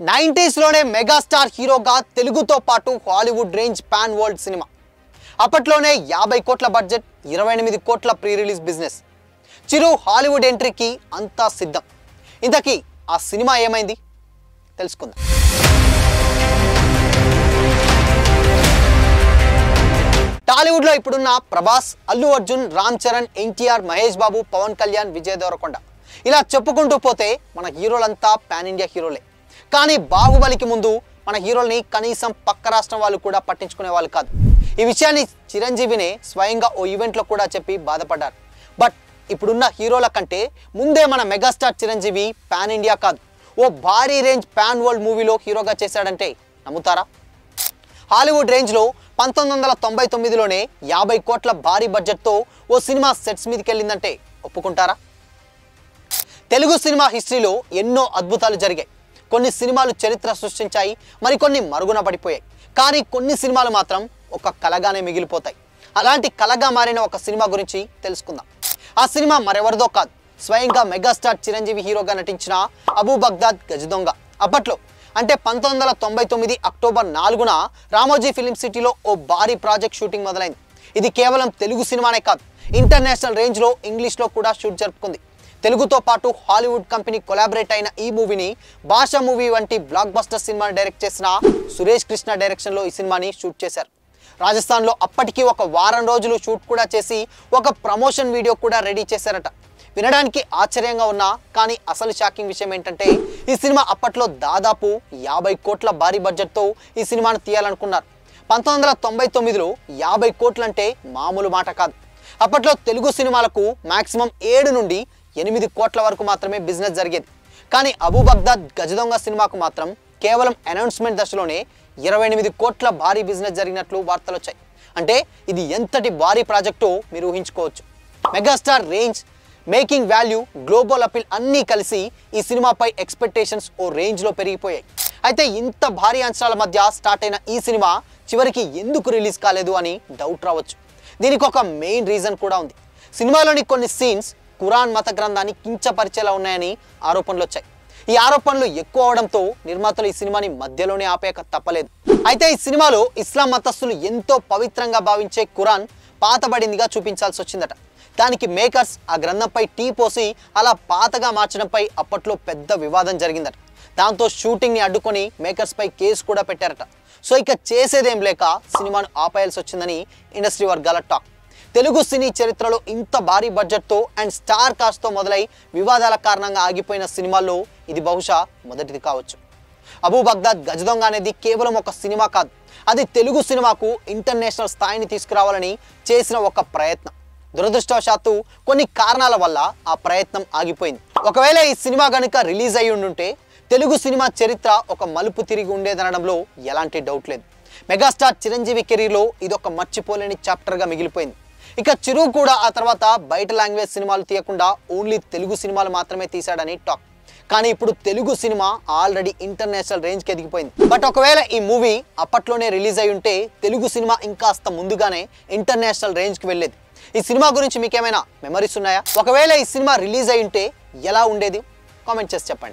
90s లోనే megastar హీరోగా తెలుగుతో పాటు Hollywood range pan world cinema. అప్పట్లోనే 50 కోట్ల బడ్జెట్, 28 కోట్ల ప్రీ రిలీజ్ బిజినెస్. చిరు హాలీవుడ్ ఎంట్రీకి అంతా సిద్ధం. ఇంతకీ ఆ సినిమా ఏమైంది తెలుసుకుందాం. టాలీవుడ్ లో ఇప్పుడున్న ప్రభాస్, అల్లు అర్జున్, రామ్ చరణ్, ఎన్టీఆర్, మహేష్ బాబు, పవన్ కళ్యాణ్, విజయ్ దేవరకొండ ఇలా చెప్పుకుంటూ పోతే మన హీరోలంతా పాన్ ఇండియా హీరోలే. కానీ బాహుబలికి ముందు మన హీరోల్ని కనీసం పక్క రాష్ట్రం వాళ్ళు కూడా పట్టించుకునే వాళ్ళు కాదు. ఈ విషయాన్ని చిరంజీవినే స్వయంగా ఓ ఈవెంట్లో కూడా చెప్పి బాధపడ్డారు. బట్ ఇప్పుడున్న హీరోల కంటే ముందే మన మెగాస్టార్ చిరంజీవి పాన్ ఇండియా కాదు, ఓ భారీ రేంజ్ పాన్ వరల్డ్ మూవీలో హీరోగా చేశాడంటే నమ్ముతారా? హాలీవుడ్ రేంజ్లో 1999లోనే 50 కోట్ల భారీ బడ్జెట్తో ఓ సినిమా సెట్స్ మీదకి వెళ్ళిందంటే ఒప్పుకుంటారా? తెలుగు సినిమా హిస్టరీలో ఎన్నో అద్భుతాలు జరిగాయి. కొన్ని సినిమాలు చరిత్ర సృష్టించాయి, మరికొన్ని మరుగున పడిపోయాయి. కానీ కొన్ని సినిమాలు మాత్రం ఒక కలగానే మిగిలిపోతాయి. అలాంటి కలగా మారిన ఒక సినిమా గురించి తెలుసుకుందాం. ఆ సినిమా మరెవరిదో కాదు, స్వయంగా మెగాస్టార్ చిరంజీవి హీరోగా నటించిన అబూ బగ్దాద్ గజదొంగ. అప్పట్లో అంటే 1999 అక్టోబర్ 4న రామోజీ ఫిలిం సిటీలో ఓ భారీ ప్రాజెక్ట్ షూటింగ్ మొదలైంది. ఇది కేవలం తెలుగు సినిమానే కాదు, ఇంటర్నేషనల్ రేంజ్లో ఇంగ్లీష్లో కూడా షూట్ జరుపుకుంది. తెలుగుతో పాటు హాలీవుడ్ కంపెనీ కొలాబరేట్ అయిన ఈ మూవీని భాషా మూవీ వంటి బ్లాక్ బస్టర్ సినిమాని డైరెక్ట్ చేసిన సురేష్ కృష్ణ డైరెక్షన్లో ఈ సినిమాని షూట్ చేశారు. రాజస్థాన్లో అప్పటికి ఒక వారం రోజులు షూట్ కూడా చేసి ఒక ప్రమోషన్ వీడియో కూడా రెడీ చేశారట. వినడానికి ఆశ్చర్యంగా ఉన్నా కానీ అసలు షాకింగ్ విషయం ఏంటంటే ఈ సినిమా అప్పట్లో దాదాపు 50 కోట్ల భారీ బడ్జెట్తో ఈ సినిమాను తీయాలనుకున్నారు. 1999లో 50 కోట్లంటే మామూలు మాట కాదు. అప్పట్లో తెలుగు సినిమాలకు మాక్సిమం 7 నుండి 8 కోట్ల వరకు మాత్రమే బిజినెస్ జరిగేది. కానీ అబూ బగ్దాద్ గజదొంగ సినిమాకు మాత్రం కేవలం అనౌన్స్మెంట్ దశలోనే 28 కోట్ల భారీ బిజినెస్ జరిగినట్లు వార్తలు వచ్చాయి. అంటే ఇది ఎంతటి భారీ ప్రాజెక్టో మీరు ఊహించుకోవచ్చు. Megastar range, making value, global appeal అన్నీ కలిసి ఈ సినిమాపై ఎక్స్పెక్టేషన్స్ ఓ రేంజ్లో పెరిగిపోయాయి. అయితే ఇంత భారీ అంచనాల మధ్య స్టార్ట్ అయిన ఈ సినిమా చివరికి ఎందుకు రిలీజ్ కాలేదు అని డౌట్ రావచ్చు. దీనికి ఒక మెయిన్ రీజన్ కూడా ఉంది. సినిమాలోని కొన్ని సీన్స్ ఖురాన్ మత గ్రంథాన్ని కించపరిచేలా ఉన్నాయని ఆరోపణలు వచ్చాయి. ఈ ఆరోపణలు ఎక్కువ అవడంతో నిర్మాతలు ఈ సినిమాని మధ్యలోనే ఆపేయక తప్పలేదు. అయితే ఈ సినిమాలో ఇస్లాం మతస్థులు ఎంతో పవిత్రంగా భావించే ఖురాన్ పాతబడిందిగా చూపించాల్సి వచ్చిందట. దానికి మేకర్స్ ఆ గ్రంథంపై టీ పోసి అలా పాతగా మార్చడంపై అప్పట్లో పెద్ద వివాదం జరిగిందట. దాంతో షూటింగ్ని అడ్డుకొని మేకర్స్పై కేసు కూడా పెట్టారట. సో ఇక చేసేదేం లేక సినిమాను ఆపేయాల్సి వచ్చిందని ఇండస్ట్రీ వర్గాల టాక్. తెలుగు సినీ చరిత్రలో ఇంత భారీ బడ్జెట్తో అండ్ స్టార్ కాస్ట్తో మొదలై వివాదాల కారణంగా ఆగిపోయిన సినిమాల్లో ఇది బహుశా మొదటిది కావచ్చు. అబూ బగ్దాద్ గజదొంగ అనేది కేవలం ఒక సినిమా కాదు, అది తెలుగు సినిమాకు ఇంటర్నేషనల్ స్థాయిని తీసుకురావాలని చేసిన ఒక ప్రయత్నం. దురదృష్టవశాత్తు కొన్ని కారణాల వల్ల ఆ ప్రయత్నం ఆగిపోయింది. ఒకవేళ ఈ సినిమా కనుక రిలీజ్ అయ్యి ఉండుంటే తెలుగు సినిమా చరిత్ర ఒక మలుపు తిరిగి ఉండేదనడంలో ఎలాంటి డౌట్ లేదు. మెగాస్టార్ చిరంజీవి కెరీర్లో ఇదొక మర్చిపోలేని చాప్టర్గా మిగిలిపోయింది. ఇక చిరు కూడా ఆ తర్వాత బయట లాంగ్వేజ్ సినిమాలు తీయకుండా ఓన్లీ తెలుగు సినిమాలు మాత్రమే తీశాడని టాక్. కానీ ఇప్పుడు తెలుగు సినిమా ఆల్రెడీ ఇంటర్నేషనల్ రేంజ్కి ఎదిగిపోయింది. బట్ ఒకవేళ ఈ మూవీ అప్పట్లోనే రిలీజ్ అయి ఉంటే తెలుగు సినిమా ఇంకాస్త ముందుగానే ఇంటర్నేషనల్ రేంజ్కి వెళ్ళేది. ఈ సినిమా గురించి మీకేమైనా మెమరీస్ ఉన్నాయా? ఒకవేళ ఈ సినిమా రిలీజ్ అయి ఉంటే ఎలా ఉండేది? కామెంట్ చేసి చెప్పండి.